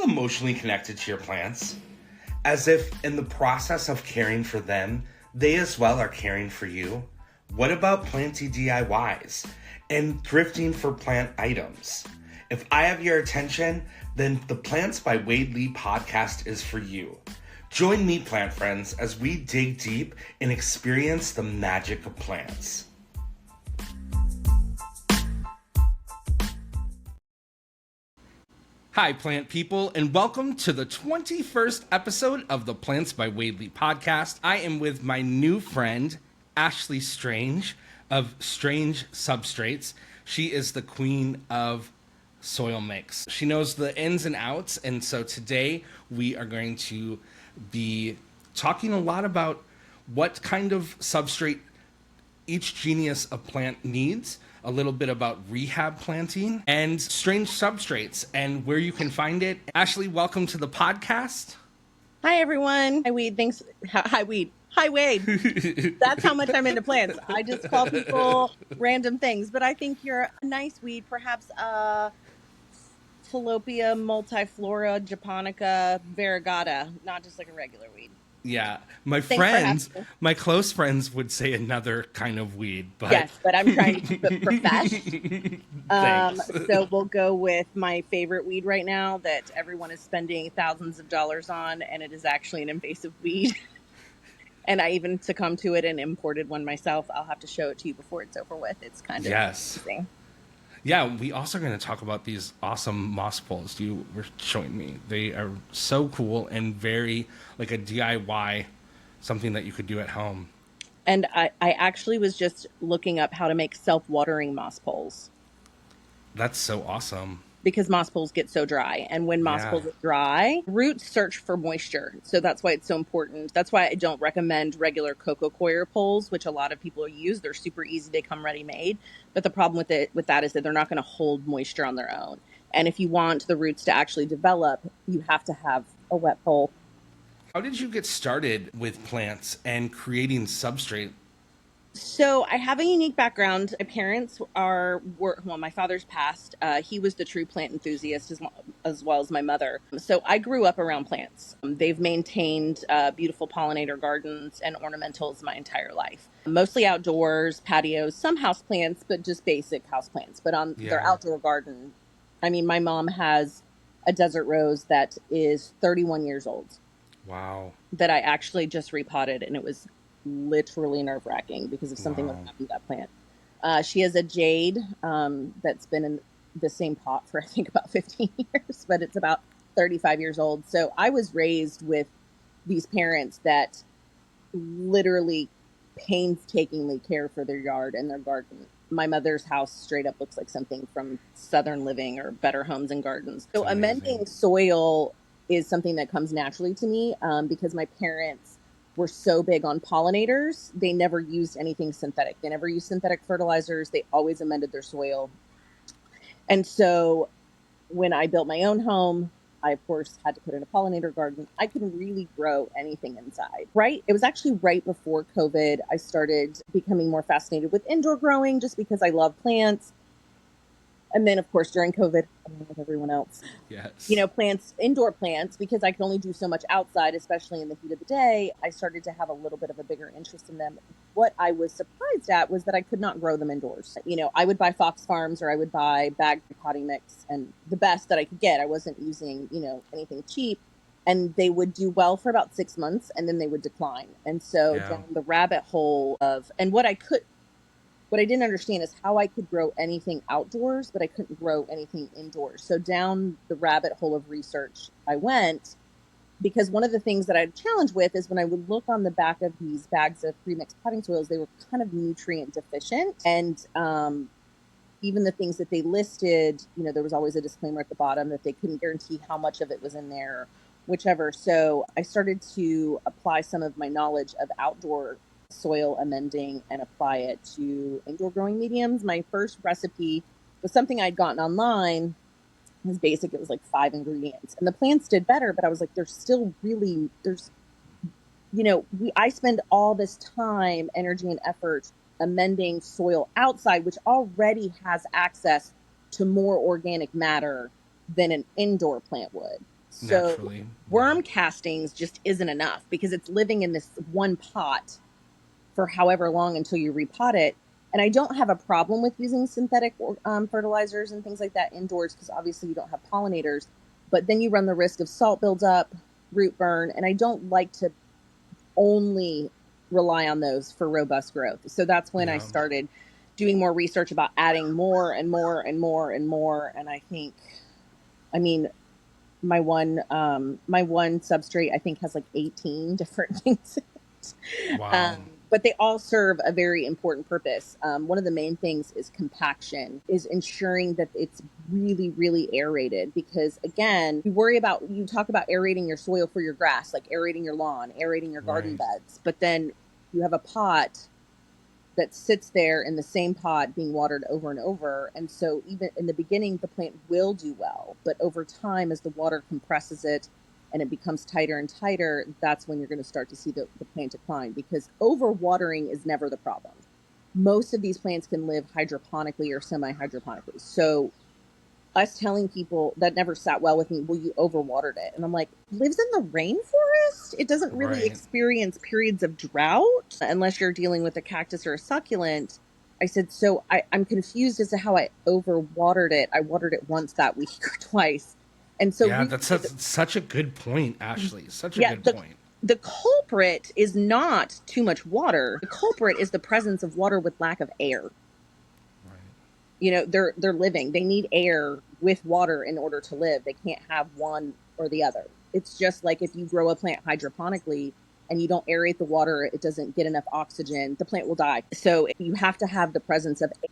emotionally connected to your plants? As if in the process of caring for them, they as well are caring for you? What about planty DIYs and thrifting for plant items? If I have your attention, then the Plants by Wade Lee podcast is for you. Join me, plant friends, as we dig deep and experience the magic of plants. Hi, plant people, and welcome to the 21st episode of the Plants by Wade Lee podcast. I am with my new friend, Ashley Strange of Strange Substrates. She is the queen of soil mix. She knows the ins and outs, and so today we are going to be talking a lot about what kind of substrate each genus of plant needs, a little bit about rehab planting, and strange substrates and where you can find it. Ashley, welcome to the podcast. Hi, everyone. Hi, Weed. Thanks. Hi, Weed. Hi, Wade. That's how much I'm into plants. I just call people random things, but I think you're a nice weed, perhaps Tilapia multiflora japonica variegata, not just like a regular weed. Yeah, my close friends would say another kind of weed, but yes, but I'm trying to keep it profesh. So we'll go with my favorite weed right now that everyone is spending thousands of dollars on, and it is actually an invasive weed. And I even succumbed to it and imported one myself. I'll have to show it to you before it's over with. It's kind of amazing. Yeah, we also are going to talk about these awesome moss poles you were showing me. They are so cool and very like a DIY, something that you could do at home. And I actually was just looking up how to make self-watering moss poles. That's so awesome. Because moss poles get so dry. And when moss poles are dry, roots search for moisture. So that's why it's so important. That's why I don't recommend regular coco coir poles, which a lot of people use. They're super easy. They come ready-made. But the problem with that is that they're not going to hold moisture on their own. And if you want the roots to actually develop, you have to have a wet pole. How did you get started with plants and creating substrate? So I have a unique background. My parents my father's passed. He was the true plant enthusiast as well as my mother. So I grew up around plants. They've maintained beautiful pollinator gardens and ornamentals my entire life. Mostly outdoors, patios, some houseplants, but just basic houseplants. But on their outdoor garden, I mean, my mom has a desert rose that is 31 years old. Wow. That I actually just repotted, and it was literally nerve-wracking because of something that happened to that plant. She has a jade that's been in the same pot for I think about 15 years, but it's about 35 years old. So I was raised with these parents that literally painstakingly care for their yard and their garden. My mother's house straight up looks like something from Southern Living or Better Homes and Gardens. So amending soil is something that comes naturally to me because my parents were so big on pollinators. They never used anything synthetic. They never used synthetic fertilizers. They always amended their soil. And so when I built my own home, I, of course, had to put in a pollinator garden. I couldn't really grow anything inside, right? It was actually right before COVID. I started becoming more fascinated with indoor growing just because I love plants. And then, of course, during COVID, along with everyone else, indoor plants, because I could only do so much outside, especially in the heat of the day, I started to have a little bit of a bigger interest in them. What I was surprised at was that I could not grow them indoors. I would buy Fox Farms or I would buy bagged potting mix and the best that I could get. I wasn't using, anything cheap. And they would do well for about 6 months and then they would decline. And so down the rabbit hole of, and what I didn't understand is how I could grow anything outdoors, but I couldn't grow anything indoors. So down the rabbit hole of research I went, because one of the things that I had challenged with is when I would look on the back of these bags of pre-mixed potting soils, they were kind of nutrient deficient. And even the things that they listed, there was always a disclaimer at the bottom that they couldn't guarantee how much of it was in there, whichever. So I started to apply some of my knowledge of outdoor soil amending and apply it to indoor growing mediums. My first recipe was something I'd gotten online. It was basic. It was like 5 ingredients and the plants did better, but I was like, I spend all this time, energy and effort amending soil outside, which already has access to more organic matter than an indoor plant would. So Naturally. Yeah. worm castings just isn't enough because it's living in this one pot for however long until you repot it. And I don't have a problem with using synthetic fertilizers and things like that indoors because obviously you don't have pollinators, but then you run the risk of salt buildup, root burn, and I don't like to only rely on those for robust growth. So that's when I Yeah. started doing more research about adding more and more and more and more. And I think, I mean, my one substrate I think has like 18 different things. Wow. But they all serve a very important purpose. One of the main things is compaction, is ensuring that it's really, really aerated. Because again, you talk about aerating your soil for your grass, like aerating your lawn, aerating your garden Right. beds, but then you have a pot that sits there in the same pot being watered over and over. And so even in the beginning, the plant will do well, but over time, as the water compresses it and it becomes tighter and tighter, that's when you're going to start to see the plant decline, because overwatering is never the problem. Most of these plants can live hydroponically or semi-hydroponically. So us telling people that never sat well with me, well, you overwatered it. And I'm like, lives in the rainforest. It doesn't really Right. experience periods of drought unless you're dealing with a cactus or a succulent. I said, so I'm confused as to how I overwatered it. I watered it once that week or twice. And so Yeah, really, that's such a good point, Ashley. Such a yeah, good point. the culprit is not too much water. The culprit is the presence of water with lack of air. Right. They're living, they need air with water in order to live. They can't have one or the other. It's just like if you grow a plant hydroponically and you don't aerate the water, it doesn't get enough oxygen, the plant will die. So you have to have the presence of air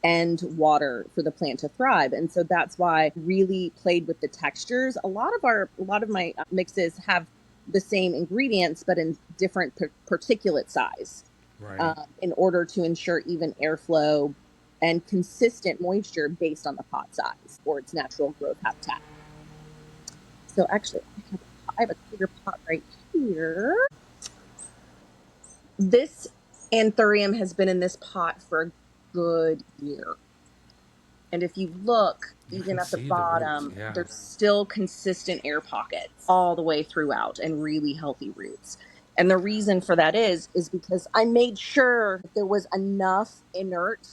and water for the plant to thrive. And so that's why I really played with the textures. A lot of my mixes have the same ingredients but in different particulate size, Right. in order to ensure even airflow and consistent moisture based on the pot size or its natural growth habitat. So actually, I have a clear pot right here. This anthurium has been in this pot for a good year. And if you look, You even can at the see the roots. bottom, Yeah. there's still consistent air pockets all the way throughout and really healthy roots. And the reason for that is because I made sure there was enough inert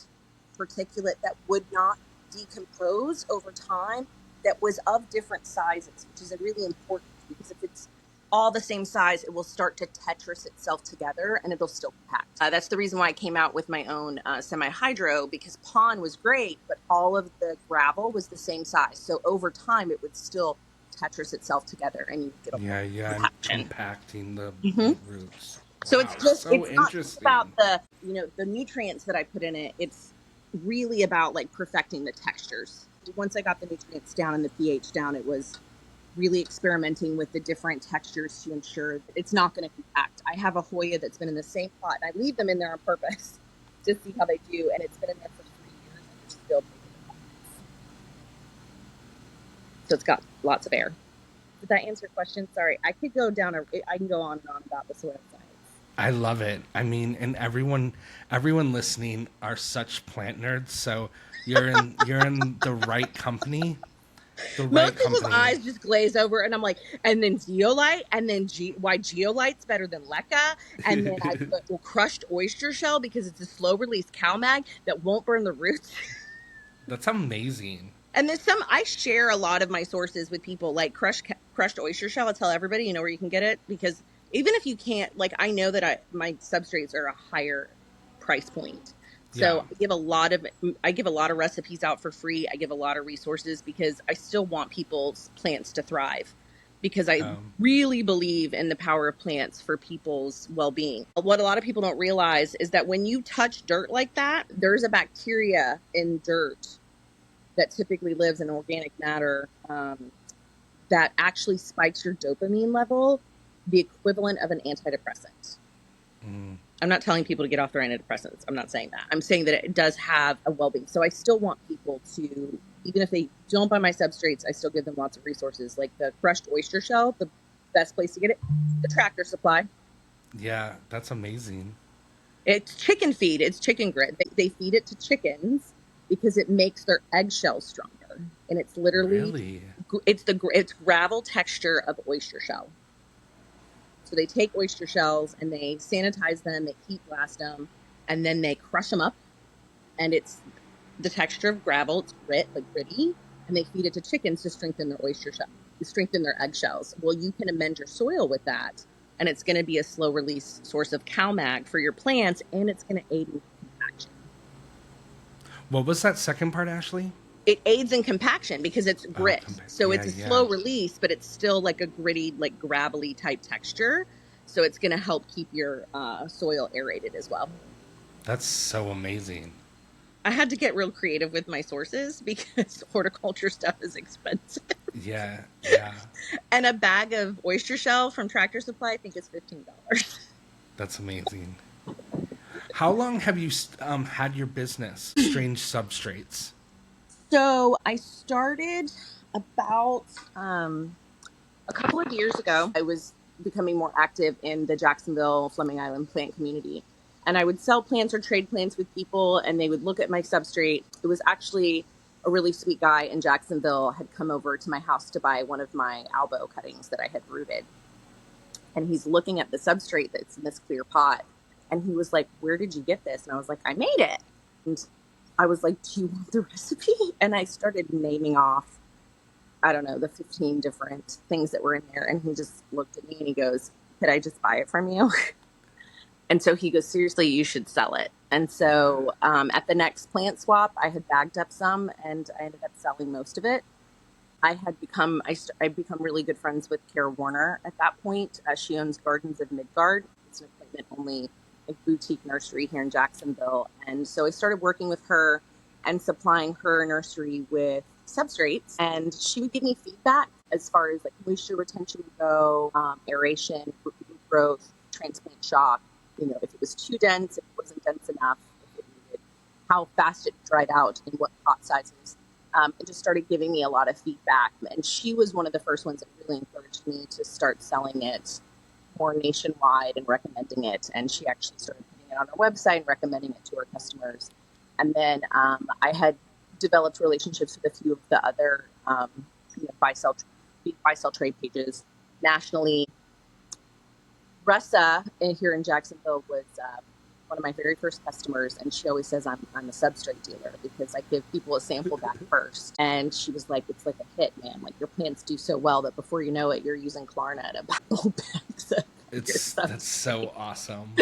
particulate that would not decompose over time, that was of different sizes, which is really important, because if it's all the same size, it will start to Tetris itself together and it'll still compact. That's the reason why I came out with my own semi-hydro, because pond was great, but all of the gravel was the same size. So over time, it would still Tetris itself together and you get a Yeah, yeah, and compaction. compacting Mm-hmm. the roots. So Wow, so it's not just about interesting. the nutrients that I put in it. It's really about like perfecting the textures. Once I got the nutrients down and the pH down, it was really experimenting with the different textures to ensure that it's not going to compact. I have a Hoya that's been in the same pot, and I leave them in there on purpose to see how they do, and it's been in there for 3 years, and they're still making the pockets. So it's got lots of air. Did that answer your question? Sorry, I can go on and on about the soil science. I love it. I mean, and everyone listening are such plant nerds, so you're in the right company. The Most right people's company. eyes just glaze over, and I'm like, and then zeolite, and then why geolite's better than leca, and then I put crushed oyster shell because it's a slow release cow mag that won't burn the roots. That's amazing. And there's I share a lot of my sources with people, like crushed oyster shell. I tell everybody, where you can get it, because even if you can't, like, I know that my substrates are a higher price point. So Yeah. I give a lot of recipes out for free. I give a lot of resources because I still want people's plants to thrive, because I Um, really believe in the power of plants for people's well-being. What a lot of people don't realize is that when you touch dirt like that, there's a bacteria in dirt that typically lives in organic matter, that actually spikes your dopamine level, the equivalent of an antidepressant. mm, I'm not telling people to get off their antidepressants. I'm not saying that. I'm saying that it does have a well-being. So I still want people to, even if they don't buy my substrates, I still give them lots of resources, like the crushed oyster shell. The best place to get it, the Tractor Supply. yeah, that's amazing. It's chicken feed. It's chicken grit. They feed it to chickens because it makes their eggshells stronger. And it's literally Really? it's gravel texture of oyster shell. So they take oyster shells and they sanitize them, they heat blast them, and then they crush them up. And it's the texture of gravel. It's gritty, and they feed it to chickens to strengthen their oyster shell, strengthen their eggshells. Well, you can amend your soil with that, and it's going to be a slow release source of CalMag for your plants, and it's going to aid in compaction. What was that second part, Ashley? It aids in compaction because it's grit. So yeah, it's a slow release, but it's still like a gritty, like gravelly type texture. So it's going to help keep your soil aerated as well. That's so amazing. I had to get real creative with my sources because horticulture stuff is expensive. Yeah. And a bag of oyster shell from Tractor Supply, I think, is $15. That's amazing. How long have you had your business, Strange Substrates? So I started about a couple of years ago. I was becoming more active in the Jacksonville, Fleming Island plant community. And I would sell plants or trade plants with people, and they would look at my substrate. It was actually a really sweet guy in Jacksonville had come over to my house to buy one of my albo cuttings that I had rooted. And he's looking at the substrate that's in this clear pot. And he was like, "Where did you get this?" And I was like, "I made it." And I was like, "Do you want the recipe?" And I started naming off, I don't know, the 15 different things that were in there. And he just looked at me and he goes, "Could I just buy it from you?" And so he goes, "Seriously, you should sell it." And so at the next plant swap, I had bagged up some and I ended up selling most of it. I'd become really good friends with Kara Warner at that point. She owns Gardens of Midgard. It's an appointment only boutique nursery here in Jacksonville. And so I started working with her and supplying her nursery with substrates. And she would give me feedback as far as like moisture retention would go, aeration, root growth, transplant shock. You know, if it was too dense, if it wasn't dense enough, if it needed, how fast it dried out, and what pot sizes. It just started giving me a lot of feedback. And she was one of the first ones that really encouraged me to start selling it more nationwide and recommending it. And she actually started putting it on her website and recommending it to her customers. And then I had developed relationships with a few of the other buy sell trade pages nationally. Russa here in Jacksonville was one of my very first customers, and she always says I'm a substrate dealer because I give people a sample back first. And she was like, "It's like a hit, man. Like your plants do so well that before you know it, you're using Klarna to buy bulb bags." That's so awesome.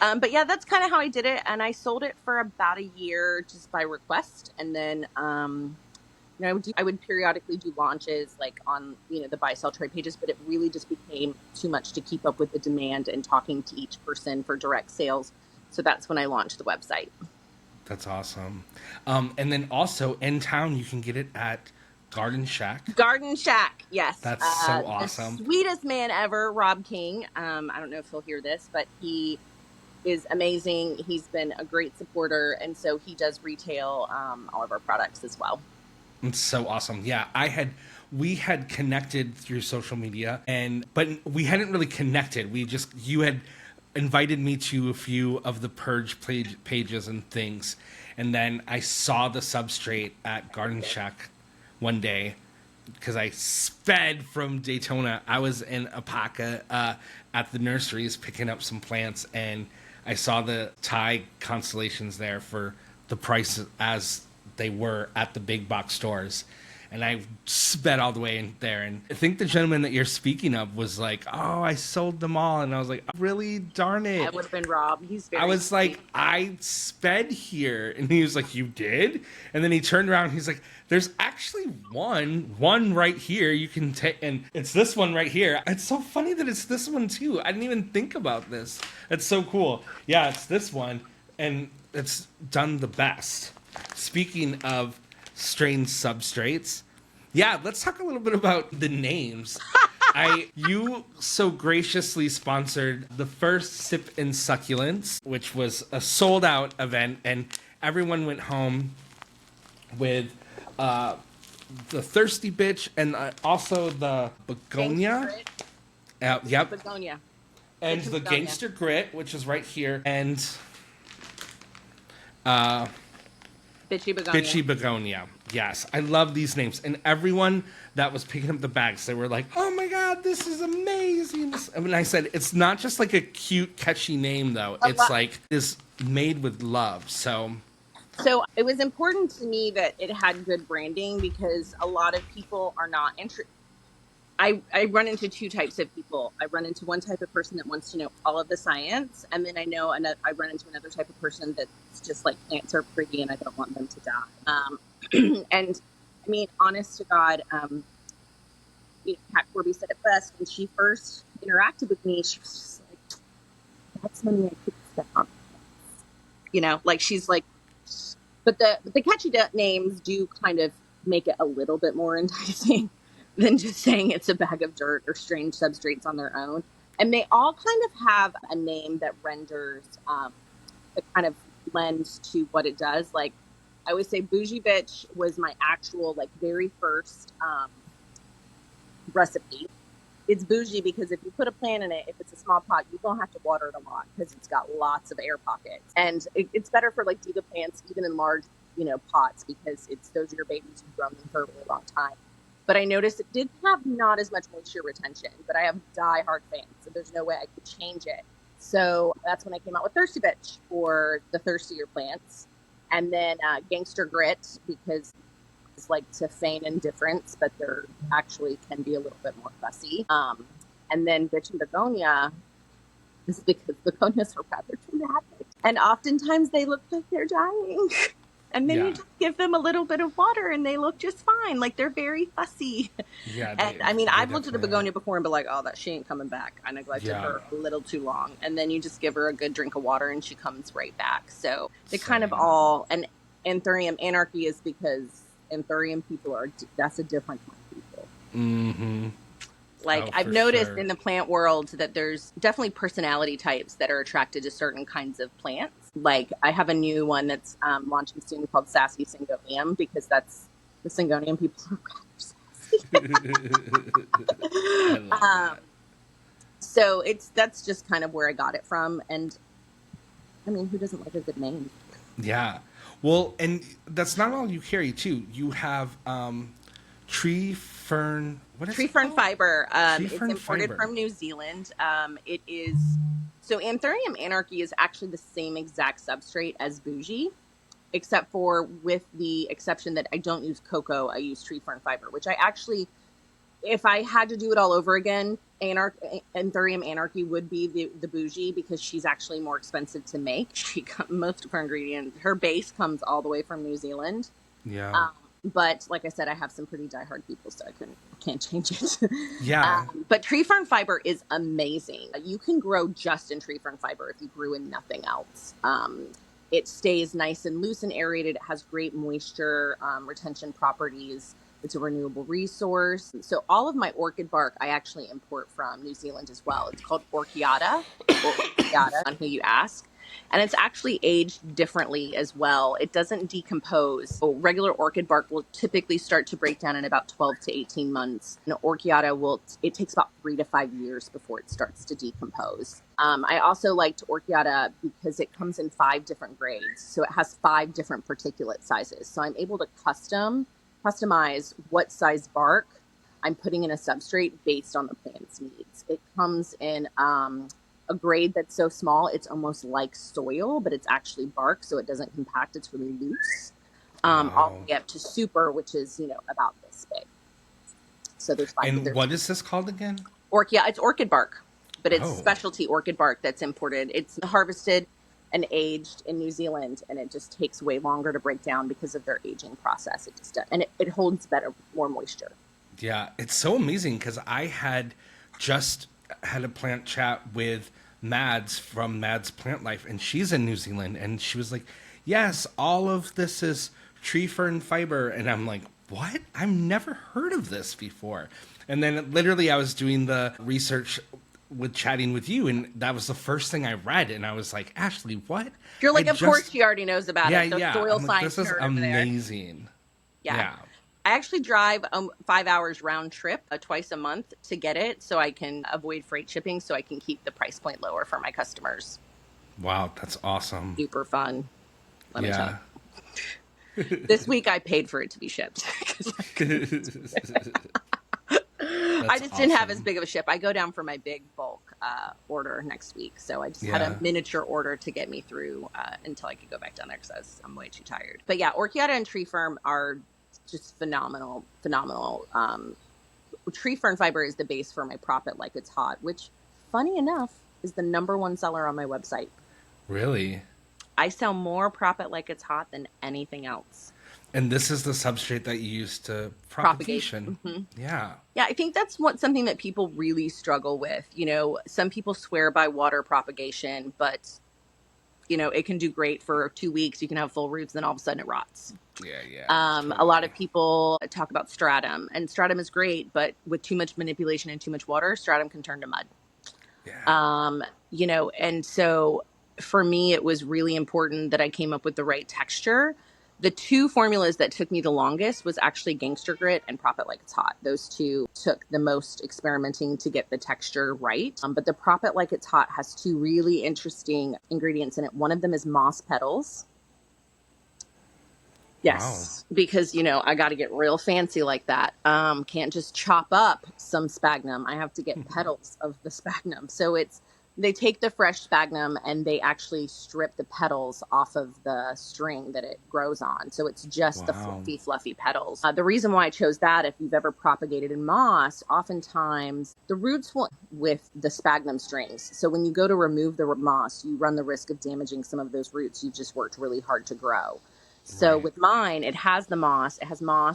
But yeah, that's kind of how I did it, and I sold it for about a year just by request, and then I would periodically do launches like on the buy sell trade pages, but it really just became too much to keep up with the demand and talking to each person for direct sales. So that's when I launched the website. That's awesome. And then also in town, you can get it at Garden Shack. Garden Shack, yes. That's so awesome. The sweetest man ever, Rob King. I don't know if he'll hear this, but he is amazing. He's been a great supporter, and so he does retail all of our products as well. It's so awesome. Yeah, we had connected through social media, but we hadn't really connected. You had invited me to a few of the purge pages and things, and then I saw the substrate at Garden Shack one day because I sped from Daytona. I was in Apaka at the nurseries picking up some plants, and I saw the Thai constellations there for the price as they were at the big box stores. And I sped all the way in there. And I think the gentleman that you're speaking of was like, "Oh, I sold them all." And I was like, "Really? Darn it." That would have been Rob. He's very I was like, "I sped here." And he was like, "You did?" And then he turned around and he's like, "There's actually one right here you can take. And it's this one right here." It's so funny that it's this one too. I didn't even think about this. It's so cool. Yeah, it's this one. And it's done the best. Speaking of strange substrates, yeah, let's talk a little bit about the names. You so graciously sponsored the first Sip in Succulents, which was a sold out event, and everyone went home with the Thirsty Bitch and also the Begonia. Yep. Begonia. And the Gangster Grit, which is right here, and Bitchy Begonia. Bitchy Begonia. Yes, I love these names. And everyone that was picking up the bags, they were like, oh my God, this is amazing. I mean, I said, it's not just like a cute, catchy name, though. It's like is made with love. So it was important to me that it had good branding because a lot of people are not interested. I run into two types of people. I run into one type of person that wants to know all of the science, and then I run into another type of person that's just like plants are pretty and I don't want them to die. And I mean, honest to God, Kat Corby said it best when she first interacted with me. She was just like, "That's money I could spend on plants," like she's like, but the catchy names do kind of make it a little bit more enticing than just saying it's a bag of dirt or strange substrates on their own. And they all kind of have a name that renders that kind of lends to what it does. Like I always say, Bougie Bitch was my actual like very first recipe. It's bougie because if you put a plant in it, if it's a small pot, you don't have to water it a lot because it's got lots of air pockets. And it's better for like diva plants, even in large, pots, because those are your babies who've grown them for a really long time. But I noticed it did have not as much moisture retention, but I have die-hard fans, so there's no way I could change it. So that's when I came out with Thirsty Bitch for the thirstier plants. And then Gangster Grit, because like to feign indifference, but they're actually can be a little bit more fussy. And then Bitch and Begonia is because begonias are rather dramatic. And oftentimes they look like they're dying. And then you just give them a little bit of water and they look just fine. Like they're very fussy. Yeah. And I mean, I've looked at a begonia before and been like, oh, she ain't coming back. I neglected her a little too long. And then you just give her a good drink of water and she comes right back. So they kind of all, and Anthurium anarchy is because Anthurium people that's a different kind of people. Mm-hmm. Like I've noticed in the plant world that there's definitely personality types that are attracted to certain kinds of plants. Like I have a new one that's launching soon called Sassy Syngonium because that's the Syngonium people are rather sassy. I love that. So that's just kind of where I got it from. And I mean, who doesn't like a good name? Yeah. Well, and that's not all you carry too. You have tree fern. What is tree it fern called? fiber? It's fern imported fiber. from New Zealand. It is so Anthurium anarchy is actually the same exact substrate as Bougie, except for with the exception that I don't use cocoa. I use tree fern fiber, which I actually, if I had to do it all over again, Anthurium anarchy would be the Bougie because she's actually more expensive to make. Most of her ingredients, her base comes all the way from New Zealand. Yeah. But like I said, I have some pretty diehard people, so I can't change it. Yeah. But tree fern fiber is amazing. You can grow just in tree fern fiber if you grew in nothing else. It stays nice and loose and aerated. It has great moisture retention properties. It's a renewable resource. So all of my orchid bark I actually import from New Zealand as well. It's called Orchiata, or Orchiata, on who you ask. And it's actually aged differently as well. It doesn't decompose. So regular orchid bark will typically start to break down in about 12 to 18 months. And Orchiata it takes about 3 to 5 years before it starts to decompose. I also liked Orchiata because it comes in 5 different grades. So it has 5 different particulate sizes. So I'm able to customize what size bark I'm putting in a substrate based on the plant's needs. It comes in a grade that's so small it's almost like soil, but it's actually bark, so it doesn't compact. It's really loose. All the way up to super, which is about this big. So there's 5. And what is this called again? It's orchid bark, but it's specialty orchid bark that's imported. It's harvested and aged in New Zealand, and it just takes way longer to break down because of their aging process. It just and it holds more moisture. Yeah, it's so amazing because I had just had a plant chat with Mads from Mads Plant Life, and she's in New Zealand, and she was like, yes, all of this is tree fern fiber. And I'm like, what? I've never heard of this before. And then literally I was doing the research with chatting with you, and that was the first thing I read, and I was like, Ashley, what? You're like, of course she already knows about it. Yeah. Soil I'm science like, this is amazing. Yeah. I actually drive 5 hours round trip twice a month to get it so I can avoid freight shipping so I can keep the price point lower for my customers. Wow, that's awesome. Super fun. Let me tell you. This week I paid for it to be shipped. 'Cause I That's just didn't have as awesome. big of a ship. I go down for my big bulk order next week. So I just had a Yeah. miniature order to get me through until I could go back down there because I'm way too tired. But yeah, Orchiata and Tree Fern are just phenomenal, phenomenal. Tree Fern fiber is the base for my Prop It Like It's Hot, which, funny enough, is the #1 seller on my website. Really? I sell more Prop It Like It's Hot than anything else. And this is the substrate that you use to Propagation. propagation. Mm-hmm. Yeah. Yeah, I think that's something that people really struggle with. Some people swear by water propagation, but it can do great for 2 weeks. You can have full roots, then all of a sudden it rots. Yeah, yeah, A lot of totally. people talk about stratum, and stratum is great, but with too much manipulation and too much water, stratum can turn to mud. Yeah. Um, and so for me, it was really important that I came up with the right texture. The two formulas that took me the longest was actually Gangster Grit and Prop It Like It's Hot. Those two took the most experimenting to get the texture right. But the Prop It Like It's Hot has two really interesting ingredients in it. One of them is moss petals. Wow. Yes, because I got to get real fancy like that. Can't just chop up some sphagnum. I have to get petals of the sphagnum. So they take the fresh sphagnum and they actually strip the petals off of the string that it grows on. So it's just the Wow. fluffy petals. The reason why I chose that, if you've ever propagated in moss, oftentimes the roots will with the sphagnum strings. So when you go to remove the moss, you run the risk of damaging some of those roots you've just worked really hard to grow. So Right. with mine, it has moss,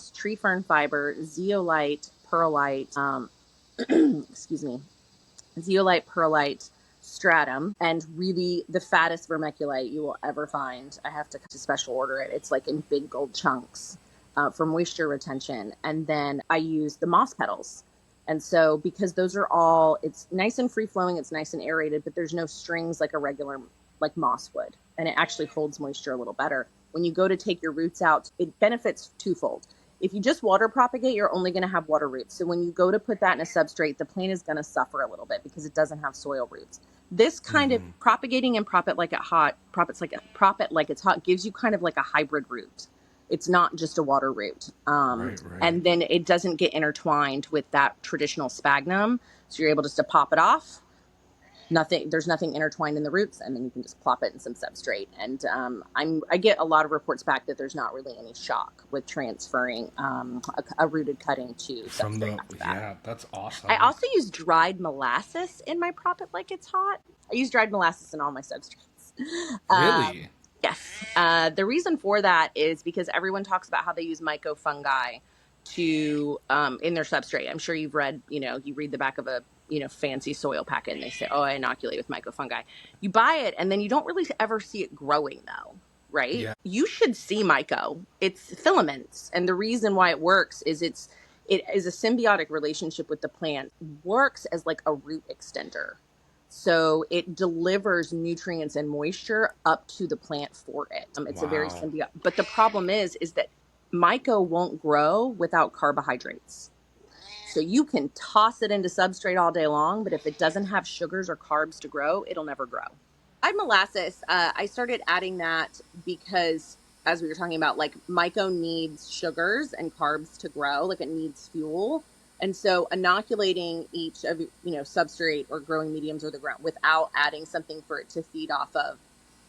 tree fern fiber, zeolite, perlite, excuse me, zeolite, perlite, stratum, and really the fattest vermiculite you will ever find. I have to special order it. It's like in big gold chunks for moisture retention. And then I use the moss petals. And so because those are all, it's nice and free flowing, it's nice and aerated, but there's no strings like a regular, like moss would. And it actually holds moisture a little better. When you go to take your roots out, it benefits twofold. If you just water propagate, you're only going to have water roots. So when you go to put that in a substrate, the plant is going to suffer a little bit because it doesn't have soil roots. This kind of propagating and prop it like it's hot gives you kind of like a hybrid root. It's not just a water root. Right, right. And then it doesn't get intertwined with that traditional sphagnum. So you're able just to pop it off. There's nothing intertwined in the roots, and then you can just plop it in some substrate. And I get a lot of reports back that there's not really any shock with transferring a rooted cutting to From substrate the, after that. yeah, that's I awesome. also use dried molasses in my Prop It Like It's Hot. I use dried molasses in all my substrates. Really? Yes. The reason for that is because everyone talks about how they use myco fungi to in their substrate. I'm sure you've read, you read the back of a fancy soil packet and they say, "Oh, I inoculate with myco fungi." You buy it and then you don't really ever see it growing though, right? Yeah. You should see myco. It's filaments, and the reason why it works is it is a symbiotic relationship with the plant. Works as like a root extender. So it delivers nutrients and moisture up to the plant for it. It's a very Wow. symbiotic. But the problem is that myco won't grow without carbohydrates. So you can toss it into substrate all day long, but if it doesn't have sugars or carbs to grow, it'll never grow. I had molasses. I started adding that because, as we were talking about, like myco needs sugars and carbs to grow, like it needs fuel. And so inoculating each of, substrate or growing mediums or the ground without adding something for it to feed off of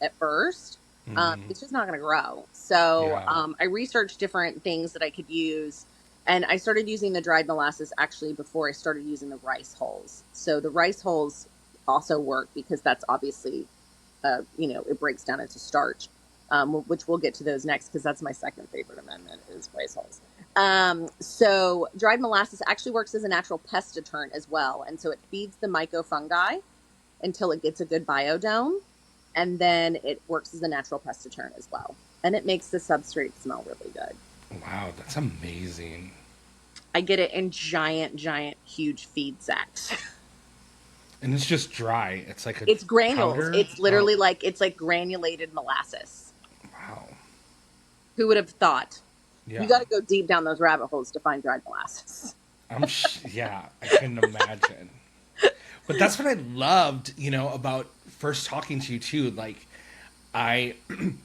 at first, it's just not going to grow. So Yeah. I researched different things that I could use. And I started using the dried molasses actually before I started using the rice hulls. So the rice hulls also work because that's obviously it breaks down into starch, which we'll get to those next because that's my second favorite amendment is rice hulls. So dried molasses actually works as a natural pest deterrent as well. And so it feeds the myco fungi until it gets a good biodome. And then it works as a natural pest deterrent as well. And it makes the substrate smell really good. Wow, that's amazing. I get it in giant, huge feed sacks. And it's just dry. It's like a It's granules. powder. It's Oh, literally it's like granulated molasses. wow. Who would have thought? You Yeah. got to go deep down those rabbit holes to find dried molasses. Yeah, I couldn't imagine. But that's what I loved, about first talking to you too. Like, I,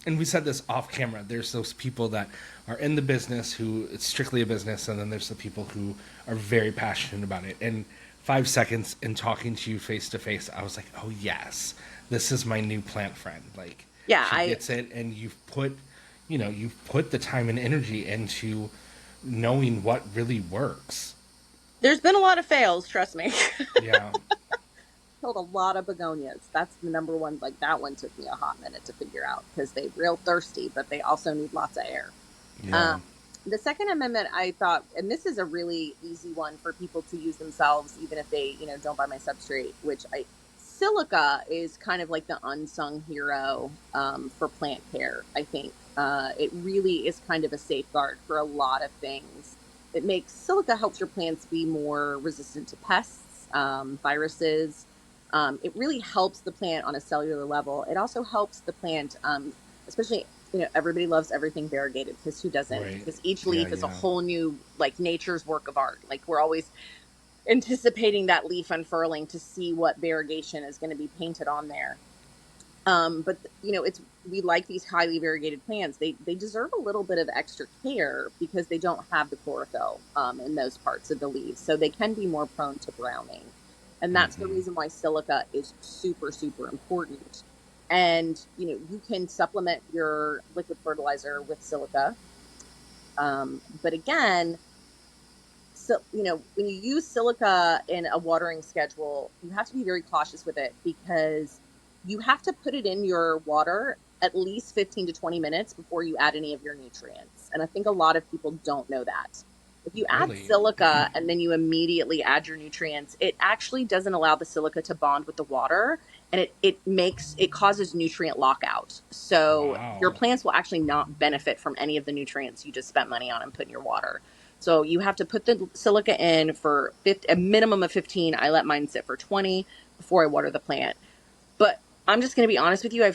and we said this off camera, there's those people that are in the business who it's strictly a business, and then there's the people who are very passionate about it. And 5 seconds in talking to you face to face, I was like, oh yes, this is my new plant friend. Like, Yeah, she gets it, and you've put the time and energy into knowing what really works. there's been a lot of fails, trust me. Yeah. Killed a lot of begonias. That's the number one. Like that one took me a hot minute to figure out because they're real thirsty, but they also need lots of air. Yeah. Um, the second amendment I thought, and this is a really easy one for people to use themselves, even if they, don't buy my substrate, silica is kind of like the unsung hero for plant care. I think it really is kind of a safeguard for a lot of things. Silica helps your plants be more resistant to pests, viruses. It really helps the plant on a cellular level. It also helps the plant, especially, everybody loves everything variegated because who doesn't? Right. Because each Yeah, leaf is a yeah. whole new, like nature's work of art. Like we're always anticipating that leaf unfurling to see what variegation is going to be painted on there. But we like these highly variegated plants. They deserve a little bit of extra care because they don't have the chlorophyll in those parts of the leaves, so they can be more prone to browning. And that's the reason why silica is super, super important. And you can supplement your liquid fertilizer with silica. But again, so when you use silica in a watering schedule, you have to be very cautious with it because you have to put it in your water at least 15 to 20 minutes before you add any of your nutrients. And I think a lot of people don't know that. If you add Really? silica and then you immediately add your nutrients, it actually doesn't allow the silica to bond with the water, and it causes nutrient lockout. So your Wow. plants will actually not benefit from any of the nutrients you just spent money on and put in your water. So you have to put the silica in for a minimum of 15. I let mine sit for 20 before I water the plant. But I'm just going to be honest with you. I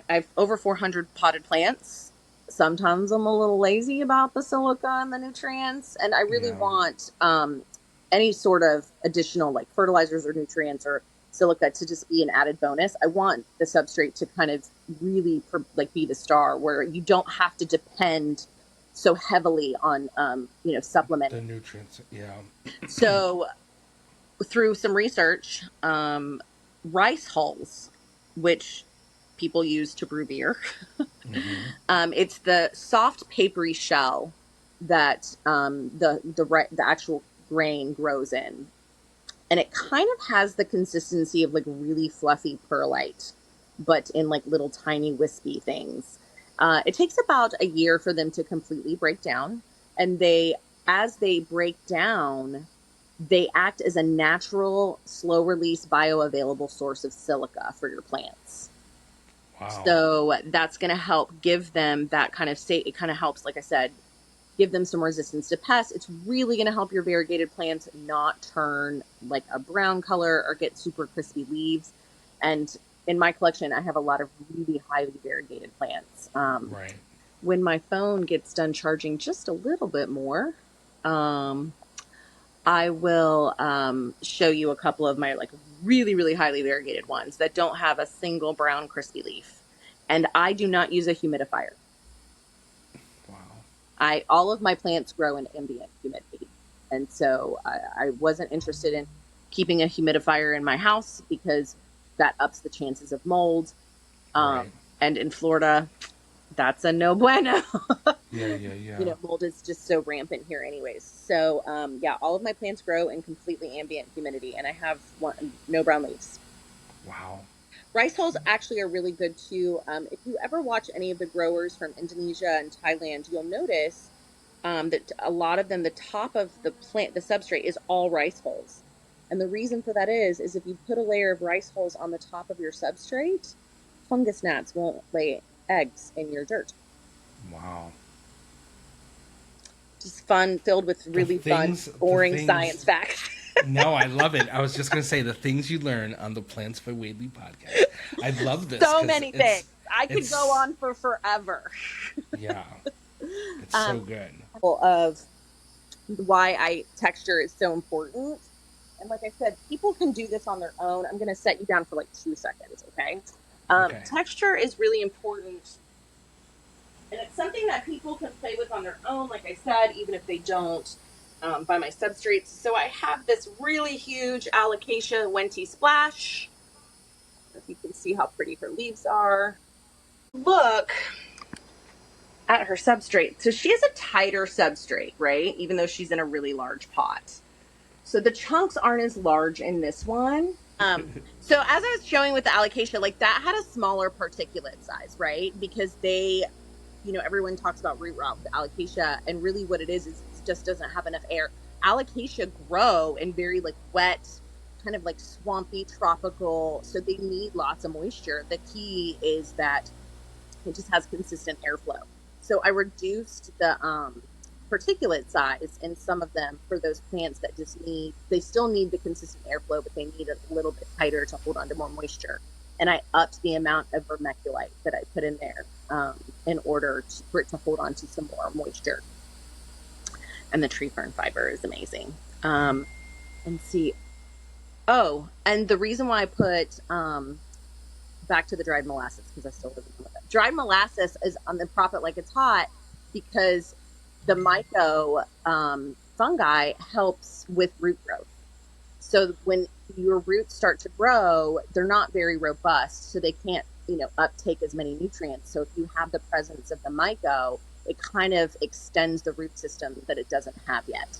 have over 400 potted plants. Sometimes I'm a little lazy about the silica and the nutrients, and I really Yeah. want any sort of additional like fertilizers or nutrients or silica to just be an added bonus. I want the substrate to kind of really be the star where you don't have to depend so heavily on supplementing. The nutrients. Yeah. So through some research, rice hulls, which people use to brew beer, Mm-hmm. it's the soft papery shell that the actual grain grows in, and it kind of has the consistency of like really fluffy perlite, but in like little tiny wispy things. It takes about a year for them to completely break down, and as they break down, they act as a natural, slow release, bioavailable source of silica for your plants. Wow. So that's going to help give them that kind of state. It kind of helps, like I said, give them some resistance to pests. It's really going to help your variegated plants not turn like a brown color or get super crispy leaves. And in my collection, I have a lot of really highly variegated plants. Right. When my phone gets done charging just a little bit more, I will show you a couple of my like really, really highly variegated ones that don't have a single brown crispy leaf. And I do not use a humidifier. Wow. All of my plants grow in ambient humidity. And so I wasn't interested in keeping a humidifier in my house because that ups the chances of mold. Right. And in Florida, that's a no bueno. Yeah, yeah, yeah. Mold is just so rampant here anyways. So yeah, all of my plants grow in completely ambient humidity, and I have no brown leaves. Wow. Rice hulls actually are really good too. If you ever watch any of the growers from Indonesia and Thailand, you'll notice that a lot of them, the top of the plant, the substrate is all rice hulls. And the reason for that is if you put a layer of rice hulls on the top of your substrate, fungus gnats won't lay eggs in your dirt. Wow. Just fun, filled with really fun, The boring things. science facts. No, I love it. I was just going to say the things you learn on the Plants by Wadley podcast. I love this. So many things. I could it's go on for forever. Yeah, it's so good. Of why texture is so important. And like I said, people can do this on their own. I'm going to set you down for like 2 seconds, okay? Okay. Texture is really important, and it's something that people can play with on their own, like I said, even if they don't buy my substrates. So I have this really huge alocasia Wenti splash. I don't know if you can see how pretty her leaves are. Look at her substrate. So she has a tighter substrate, right? Even though she's in a really large pot. So the chunks aren't as large in this one. So as I was showing with the alocasia, like that had a smaller particulate size, right? Because they, everyone talks about root rot with alocasia, and really what it is it just doesn't have enough air. Alocasia grow in very like wet, kind of like swampy, tropical, so they need lots of moisture. The key is that it just has consistent airflow. So I reduced the particulate size in some of them for those plants that they still need the consistent airflow, but they need a little bit tighter to hold on to more moisture. And I upped the amount of vermiculite that I put in there in order for it to hold on to some more moisture. And the tree fern fiber is amazing. And see, and the reason why I put back to the dried molasses, because I still live with it. Dried molasses is on the Prop It Like It's Hot because the myco fungi helps with root growth. So when your roots start to grow, they're not very robust, so they can't, uptake as many nutrients. So if you have the presence of the myco, it kind of extends the root system that it doesn't have yet.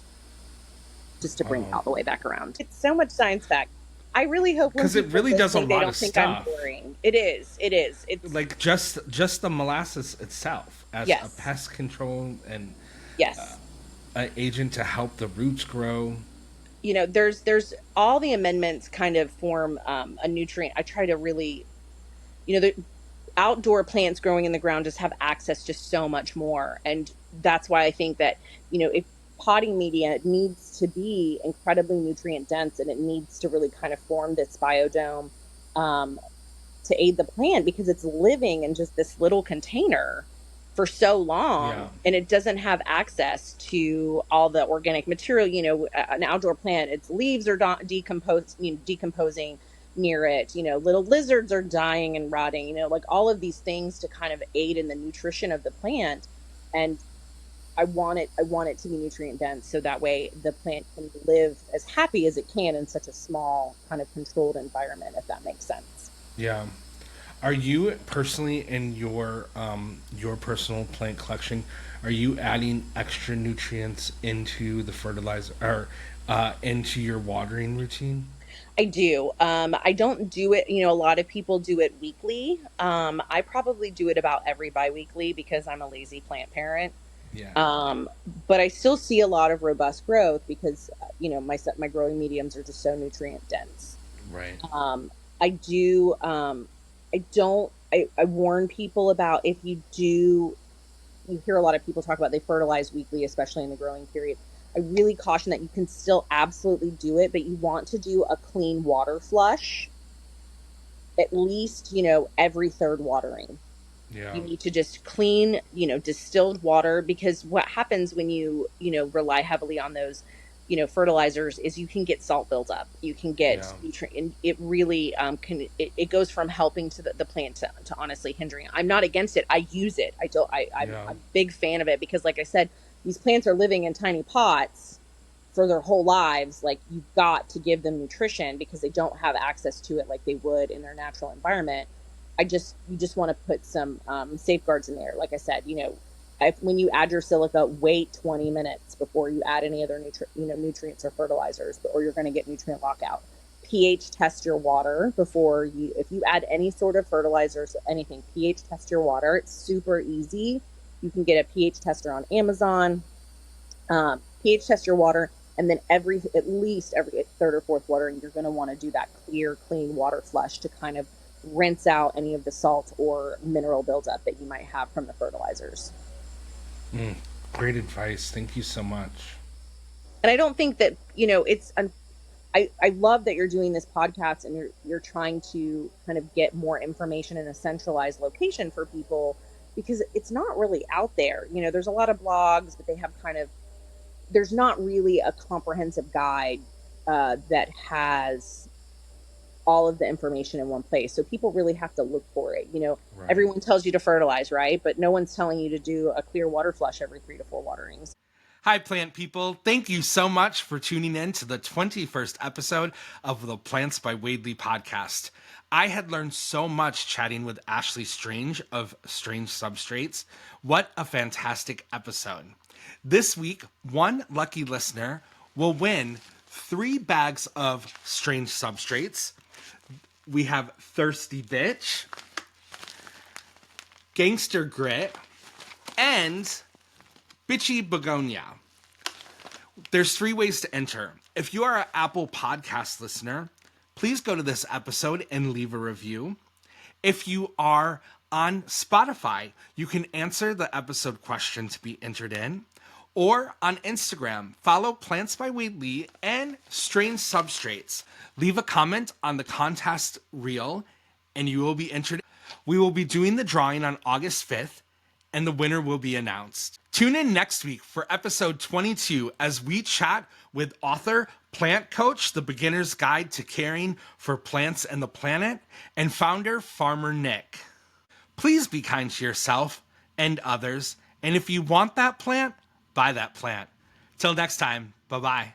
Just to bring it all the way back around. It's so much science fact. I really hope when Because it really does a they lot don't of think stuff. I'm boring. It is. It's like just the molasses itself as a pest control and yes, an agent to help the roots grow. There's all the amendments kind of form a nutrient. I try to really, the outdoor plants growing in the ground just have access to so much more, and that's why I think that if potting media needs to be incredibly nutrient dense, and it needs to really kind of form this biodome to aid the plant, because it's living in just this little container for so long, and it doesn't have access to all the organic material. An outdoor plant, its leaves are decomposing near it. Little lizards are dying and rotting. Like all of these things to kind of aid in the nutrition of the plant, and I want it to be nutrient dense, so that way the plant can live as happy as it can in such a small, kind of controlled environment, if that makes sense. Yeah. Are you personally in your personal plant collection? Are you adding extra nutrients into the fertilizer or into your watering routine? I do. I don't do it. A lot of people do it weekly. I probably do it about every biweekly because I'm a lazy plant parent. Yeah. But I still see a lot of robust growth because my growing mediums are just so nutrient dense. Right. I do. I don't. I warn people about, if you do. You hear a lot of people talk about they fertilize weekly, especially in the growing period. I really caution that you can still absolutely do it, but you want to do a clean water flush at least, every third watering. Yeah. You need to just clean, distilled water, because what happens when you, rely heavily on those, fertilizers, is you can get salt buildup. You can get nutrient. It really it goes from helping to the plant to honestly hindering. I'm not against it. I use it. I'm a big fan of it because, like I said, these plants are living in tiny pots for their whole lives. Like, you've got to give them nutrition because they don't have access to it like they would in their natural environment. You just want to put some safeguards in there. Like I said, when you add your silica, wait 20 minutes before you add any other nutrients or fertilizers, or you're going to get nutrient lockout. pH test your water if you add any sort of fertilizers, anything. pH test your water. It's super easy. You can get a pH tester on Amazon. pH test your water, and then at least every third or fourth watering, you're going to want to do that clear, clean water flush to kind of rinse out any of the salt or mineral buildup that you might have from the fertilizers. Great advice. Thank you so much. And I don't think that, I love that you're doing this podcast and you're trying to kind of get more information in a centralized location for people, because it's not really out there. There's a lot of blogs, but there's not really a comprehensive guide that has all of the information in one place. So people really have to look for it. Right. Everyone tells you to fertilize, right? But no one's telling you to do a clear water flush every 3 to 4 waterings. Hi, plant people. Thank you so much for tuning in to the 21st episode of the Plants by Wadley podcast. I had learned so much chatting with Ashley Strange of Strange Substrates. What a fantastic episode. This week, one lucky listener will win 3 bags of Strange Substrates. We have Thirsty Bitch, Gangster Grit, and Bitchy Begonia. There's 3 ways to enter. If you are an Apple Podcast listener, please go to this episode and leave a review. If you are on Spotify, you can answer the episode question to be entered in. Or on Instagram, follow Plants by Wadley and Strange Substrates. Leave a comment on the contest reel and you will be entered. We will be doing the drawing on August 5th and the winner will be announced. Tune in next week for episode 22 as we chat with author, plant coach, The Beginner's Guide to Caring for Plants and the Planet, and founder Farmer Nick. Please be kind to yourself and others, and if you want that plant, buy that plant. Till next time, bye-bye.